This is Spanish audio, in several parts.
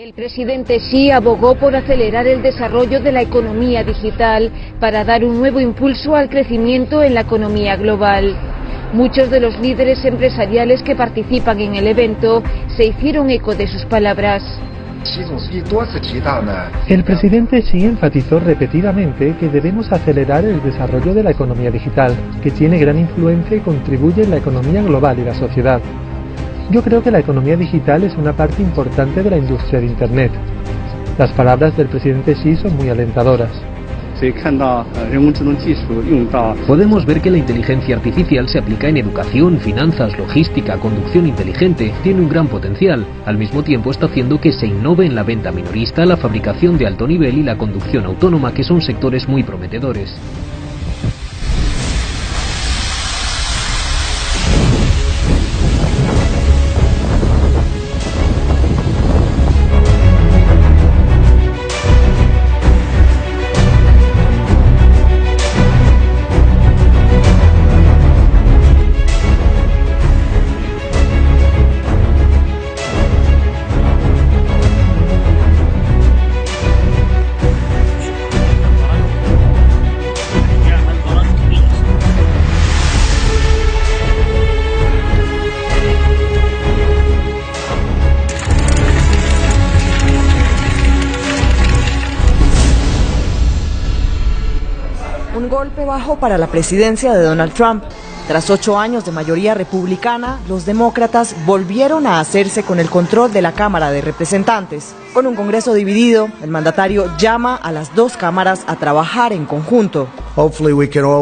El presidente Xi abogó por acelerar el desarrollo de la economía digital para dar un nuevo impulso al crecimiento en la economía global. Muchos de los líderes empresariales que participan en el evento se hicieron eco de sus palabras. El presidente Xi enfatizó repetidamente que debemos acelerar el desarrollo de la economía digital, que tiene gran influencia y contribuye en la economía global y la sociedad. Yo creo que la economía digital es una parte importante de la industria de Internet. Las palabras del presidente Xi son muy alentadoras. Podemos ver que la inteligencia artificial se aplica en educación, finanzas, logística, conducción inteligente, tiene un gran potencial. Al mismo tiempo está haciendo que se innove en la venta minorista, la fabricación de alto nivel y la conducción autónoma, que son sectores muy prometedores. Un golpe bajo para la presidencia de Donald Trump. Tras 8 años de mayoría republicana, los demócratas volvieron a hacerse con el control de la Cámara de Representantes. Con un Congreso dividido, el mandatario llama a las dos cámaras a trabajar en conjunto.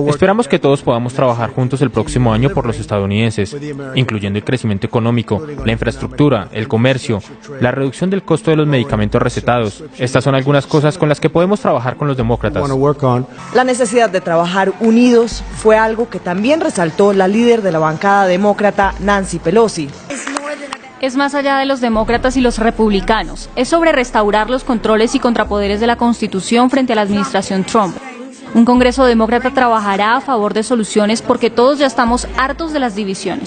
Esperamos que todos podamos trabajar juntos el próximo año por los estadounidenses, incluyendo el crecimiento económico, la infraestructura, el comercio, la reducción del costo de los medicamentos recetados. Estas son algunas cosas con las que podemos trabajar con los demócratas. La necesidad de trabajar unidos fue algo que también resaltó la líder de la bancada demócrata, Nancy Pelosi. Es más allá de los demócratas y los republicanos. Es sobre restaurar los controles y contrapoderes de la Constitución frente a la administración Trump. Un Congreso demócrata trabajará a favor de soluciones porque todos ya estamos hartos de las divisiones.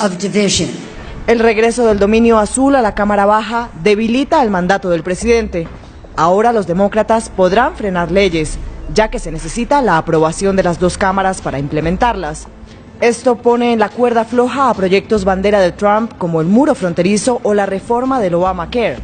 El regreso del dominio azul a la Cámara Baja debilita el mandato del presidente. Ahora los demócratas podrán frenar leyes, ya que se necesita la aprobación de las dos cámaras para implementarlas. Esto pone en la cuerda floja a proyectos bandera de Trump como el muro fronterizo o la reforma del Obamacare.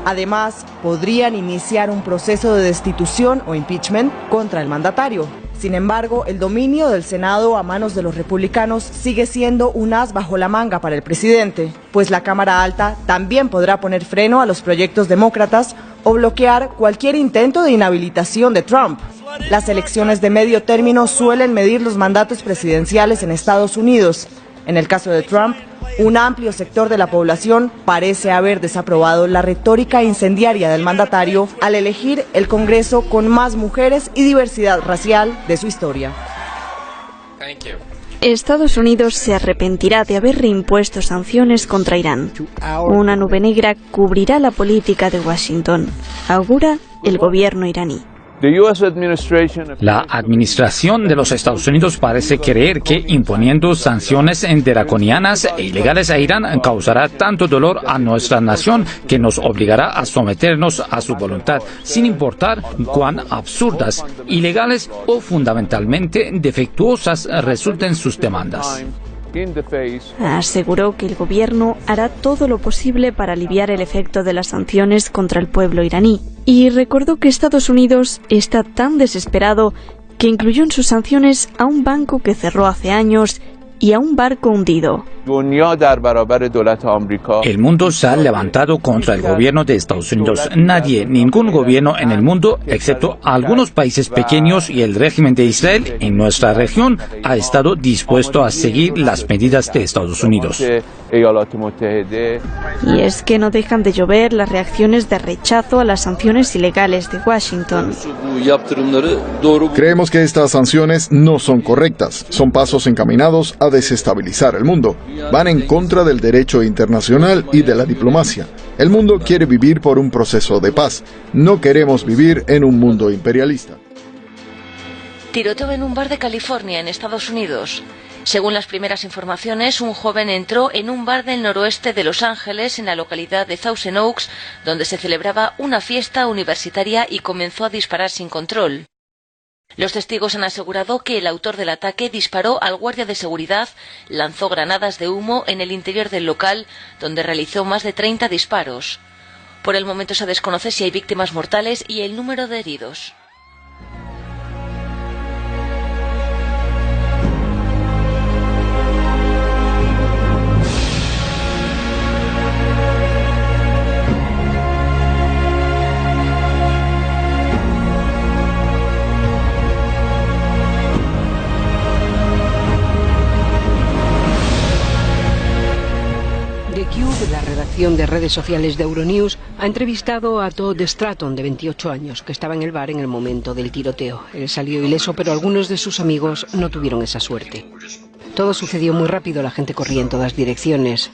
Además, podrían iniciar un proceso de destitución o impeachment contra el mandatario. Sin embargo, el dominio del Senado a manos de los republicanos sigue siendo un as bajo la manga para el presidente, pues la Cámara Alta también podrá poner freno a los proyectos demócratas o bloquear cualquier intento de inhabilitación de Trump. Las elecciones de medio término suelen medir los mandatos presidenciales en Estados Unidos. En el caso de Trump, un amplio sector de la población parece haber desaprobado la retórica incendiaria del mandatario al elegir el Congreso con más mujeres y diversidad racial de su historia. Estados Unidos se arrepentirá de haber reimpuesto sanciones contra Irán. Una nube negra cubrirá la política de Washington, augura el gobierno iraní. La administración de los Estados Unidos parece creer que imponiendo sanciones draconianas e ilegales a Irán causará tanto dolor a nuestra nación que nos obligará a someternos a su voluntad, sin importar cuán absurdas, ilegales o fundamentalmente defectuosas resulten sus demandas. Aseguró que el gobierno hará todo lo posible para aliviar el efecto de las sanciones contra el pueblo iraní y recordó que Estados Unidos está tan desesperado que incluyó en sus sanciones a un banco que cerró hace años y a un barco hundido. El mundo se ha levantado contra el gobierno de Estados Unidos. Nadie, ningún gobierno en el mundo, excepto algunos países pequeños y el régimen de Israel en nuestra región, ha estado dispuesto a seguir las medidas de Estados Unidos. Y es que no dejan de llover las reacciones de rechazo a las sanciones ilegales de Washington. Creemos que estas sanciones no son correctas. Son pasos encaminados a desestabilizar el mundo. Van en contra del derecho internacional y de la diplomacia. El mundo quiere vivir por un proceso de paz. No queremos vivir en un mundo imperialista. Tiroteo en un bar de California, en Estados Unidos. Según las primeras informaciones, un joven entró en un bar del noroeste de Los Ángeles, en la localidad de Thousand Oaks, donde se celebraba una fiesta universitaria y comenzó a disparar sin control. Los testigos han asegurado que el autor del ataque disparó al guardia de seguridad, lanzó granadas de humo en el interior del local, donde realizó más de 30 disparos. Por el momento se desconoce si hay víctimas mortales y el número de heridos. La redacción de redes sociales de Euronews ha entrevistado a Todd Stratton, de 28 años, que estaba en el bar en el momento del tiroteo. Él salió ileso, pero algunos de sus amigos no tuvieron esa suerte. Todo sucedió muy rápido, la gente corría en todas direcciones.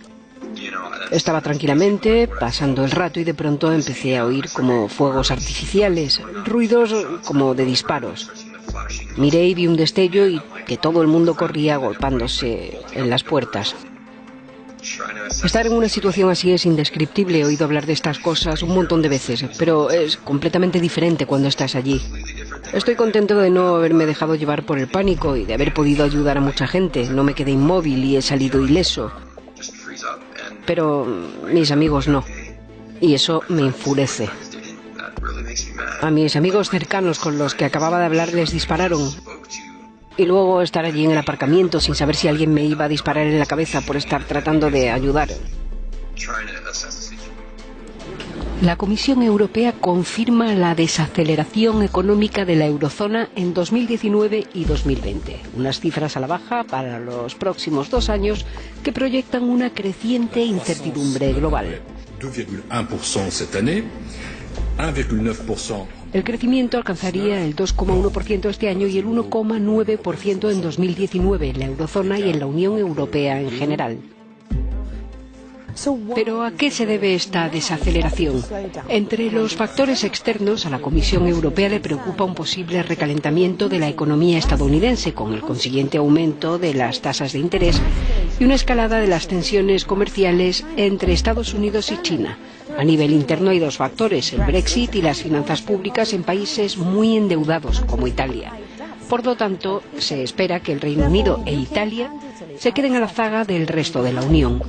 Estaba tranquilamente pasando el rato y de pronto empecé a oír como fuegos artificiales, ruidos como de disparos. Miré y vi un destello y que todo el mundo corría agolpándose en las puertas. Estar en una situación así es indescriptible. He oído hablar de estas cosas un montón de veces, pero es completamente diferente cuando estás allí. Estoy contento de no haberme dejado llevar por el pánico y de haber podido ayudar a mucha gente. No me quedé inmóvil y he salido ileso. Pero mis amigos no. Y eso me enfurece. A mis amigos cercanos con los que acababa de hablar les dispararon. Y luego estar allí en el aparcamiento sin saber si alguien me iba a disparar en la cabeza por estar tratando de ayudar. La Comisión Europea confirma la desaceleración económica de la eurozona en 2019 y 2020. Unas cifras a la baja para los próximos 2 años que proyectan una creciente incertidumbre global. 2,1% cette année, 1,9%. El crecimiento alcanzaría el 2,1% este año y el 1,9% en 2019 en la eurozona y en la Unión Europea en general. ¿Pero a qué se debe esta desaceleración? Entre los factores externos, a la Comisión Europea le preocupa un posible recalentamiento de la economía estadounidense, con el consiguiente aumento de las tasas de interés y una escalada de las tensiones comerciales entre Estados Unidos y China. A nivel interno hay 2 factores, el Brexit y las finanzas públicas en países muy endeudados, como Italia. Por lo tanto, se espera que el Reino Unido e Italia se queden a la zaga del resto de la Unión.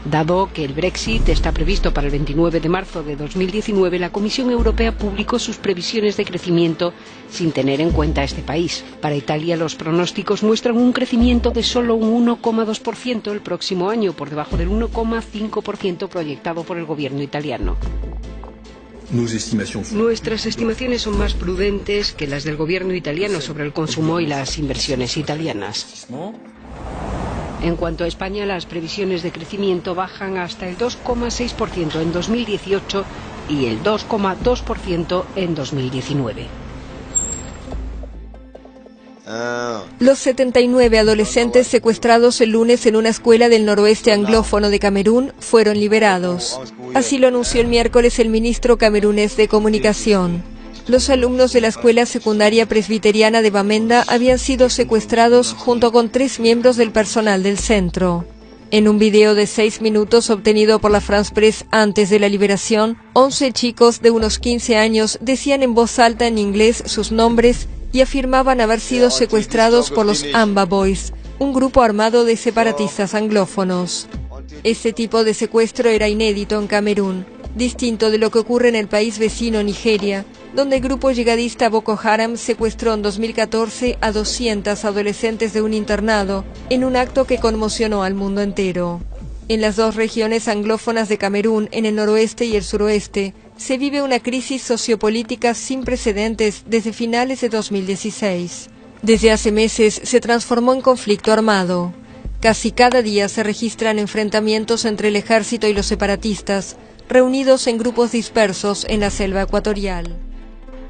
Dado que el Brexit está previsto para el 29 de marzo de 2019, la Comisión Europea publicó sus previsiones de crecimiento sin tener en cuenta este país. Para Italia, los pronósticos muestran un crecimiento de solo un 1,2% el próximo año, por debajo del 1,5% proyectado por el gobierno italiano. Nuestras estimaciones son más prudentes que las del gobierno italiano sobre el consumo y las inversiones italianas. En cuanto a España, las previsiones de crecimiento bajan hasta el 2,6% en 2018 y el 2,2% en 2019. Los 79 adolescentes secuestrados el lunes en una escuela del noroeste anglófono de Camerún fueron liberados. Así lo anunció el miércoles el ministro camerunés de Comunicación. Los alumnos de la escuela secundaria presbiteriana de Bamenda habían sido secuestrados junto con 3 miembros del personal del centro. En un video de 6 minutos obtenido por la France Press antes de la liberación, 11 chicos de unos 15 años decían en voz alta en inglés sus nombres y afirmaban haber sido secuestrados por los Amba Boys, un grupo armado de separatistas anglófonos. Este tipo de secuestro era inédito en Camerún, distinto de lo que ocurre en el país vecino Nigeria, donde el grupo yihadista Boko Haram secuestró en 2014 a 200 adolescentes de un internado, en un acto que conmocionó al mundo entero. En las 2 regiones anglófonas de Camerún, en el noroeste y el suroeste, se vive una crisis sociopolítica sin precedentes desde finales de 2016. Desde hace meses se transformó en conflicto armado. Casi cada día se registran enfrentamientos entre el ejército y los separatistas, reunidos en grupos dispersos en la selva ecuatorial.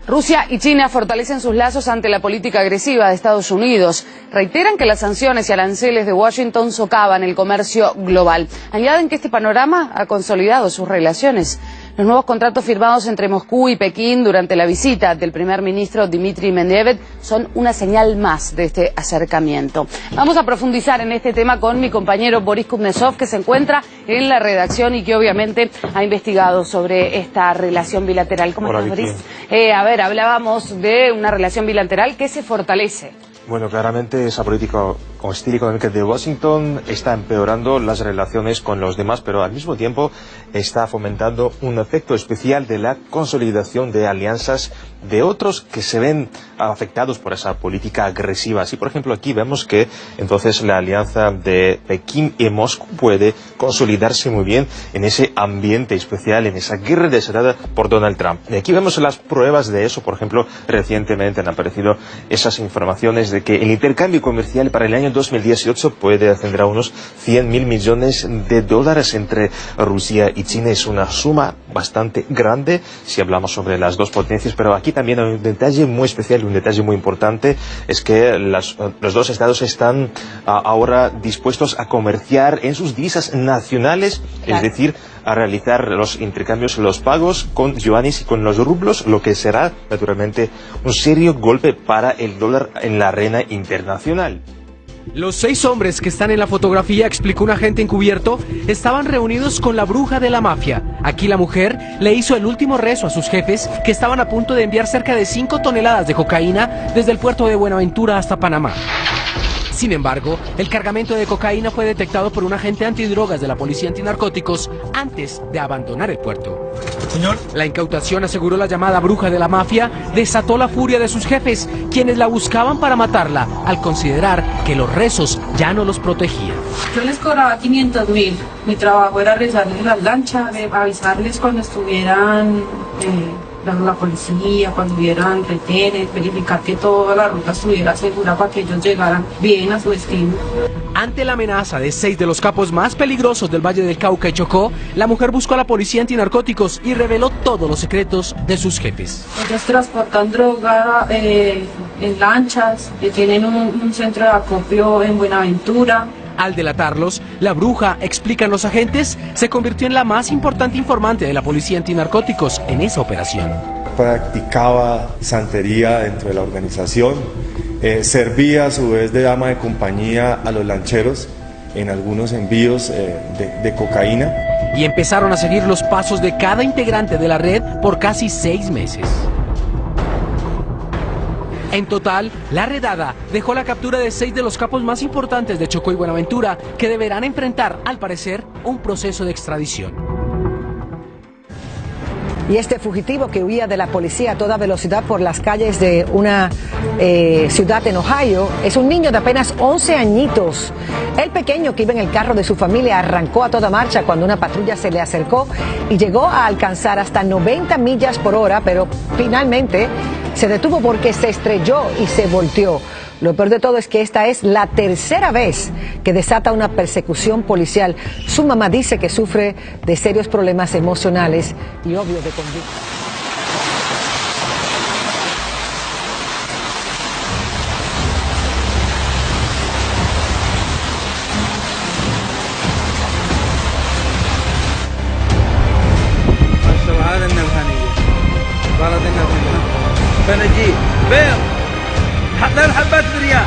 Rusia y China fortalecen sus lazos ante la política agresiva de Estados Unidos. Reiteran que las sanciones y aranceles de Washington socavan el comercio global. Añaden que este panorama ha consolidado sus relaciones. Los nuevos contratos firmados entre Moscú y Pekín durante la visita del primer ministro Dmitry Medvedev son una señal más de este acercamiento. Vamos a profundizar en este tema con mi compañero Boris Kuznetsov, que se encuentra en la redacción y que obviamente ha investigado sobre esta relación bilateral. ¿Cómo estás, Boris? Hablábamos de una relación bilateral que se fortalece. Bueno, claramente esa política hostil económica de Washington está empeorando las relaciones con los demás, pero al mismo tiempo está fomentando un efecto especial de la consolidación de alianzas de otros que se ven afectados por esa política agresiva. Así, por ejemplo, aquí vemos que entonces la alianza de Pekín y Moscú puede consolidarse muy bien en ese ambiente especial, en esa guerra desatada por Donald Trump. Y aquí vemos las pruebas de eso. Por ejemplo, recientemente han aparecido esas informaciones de que el intercambio comercial para el año 2018 puede ascender a unos 100.000 millones de dólares entre Rusia y China. Es una suma bastante grande si hablamos sobre las dos potencias, pero aquí también hay un detalle muy especial, un detalle muy importante, es que los dos estados están ahora dispuestos a comerciar en sus divisas nacionales, claro. Es decir, a realizar los intercambios, los pagos con yuanes y con los rublos, lo que será naturalmente un serio golpe para el dólar en la arena internacional. Los 6 hombres que están en la fotografía, explicó un agente encubierto, estaban reunidos con la bruja de la mafia. Aquí la mujer le hizo el último rezo a sus jefes, que estaban a punto de enviar cerca de 5 toneladas de cocaína desde el puerto de Buenaventura hasta Panamá. Sin embargo, el cargamento de cocaína fue detectado por un agente antidrogas de la Policía Antinarcóticos antes de abandonar el puerto. Señor. La incautación, aseguró la llamada bruja de la mafia, desató la furia de sus jefes, quienes la buscaban para matarla, al considerar que los rezos ya no los protegían. Yo les cobraba 500.000. Mi trabajo era rezarles las lanchas, avisarles cuando estuvieran la policía, cuando hubieran retenes, verificar que toda la ruta estuviera segura para que ellos llegaran bien a su destino. Ante la amenaza de 6 de los capos más peligrosos del Valle del Cauca y Chocó, la mujer buscó a la Policía Antinarcóticos y reveló todos los secretos de sus jefes. Ellos transportan droga en lanchas, tienen un centro de acopio en Buenaventura. Al delatarlos, la bruja, explican los agentes, se convirtió en la más importante informante de la Policía Antinarcóticos en esa operación. Practicaba santería dentro de la organización, servía a su vez de dama de compañía a los lancheros en algunos envíos de cocaína. Y empezaron a seguir los pasos de cada integrante de la red por casi 6 meses. En total, la redada dejó la captura de 6 de los capos más importantes de Chocó y Buenaventura, que deberán enfrentar, al parecer, un proceso de extradición. Y este fugitivo que huía de la policía a toda velocidad por las calles de una ciudad en Ohio es un niño de apenas 11 añitos. El pequeño, que iba en el carro de su familia, arrancó a toda marcha cuando una patrulla se le acercó y llegó a alcanzar hasta 90 millas por hora, pero finalmente se detuvo porque se estrelló y se volteó. Lo peor de todo es que esta es la tercera vez que desata una persecución policial. Su mamá dice que sufre de serios problemas emocionales y obvio de conducta. بنجيب بيض لا الحبات بريال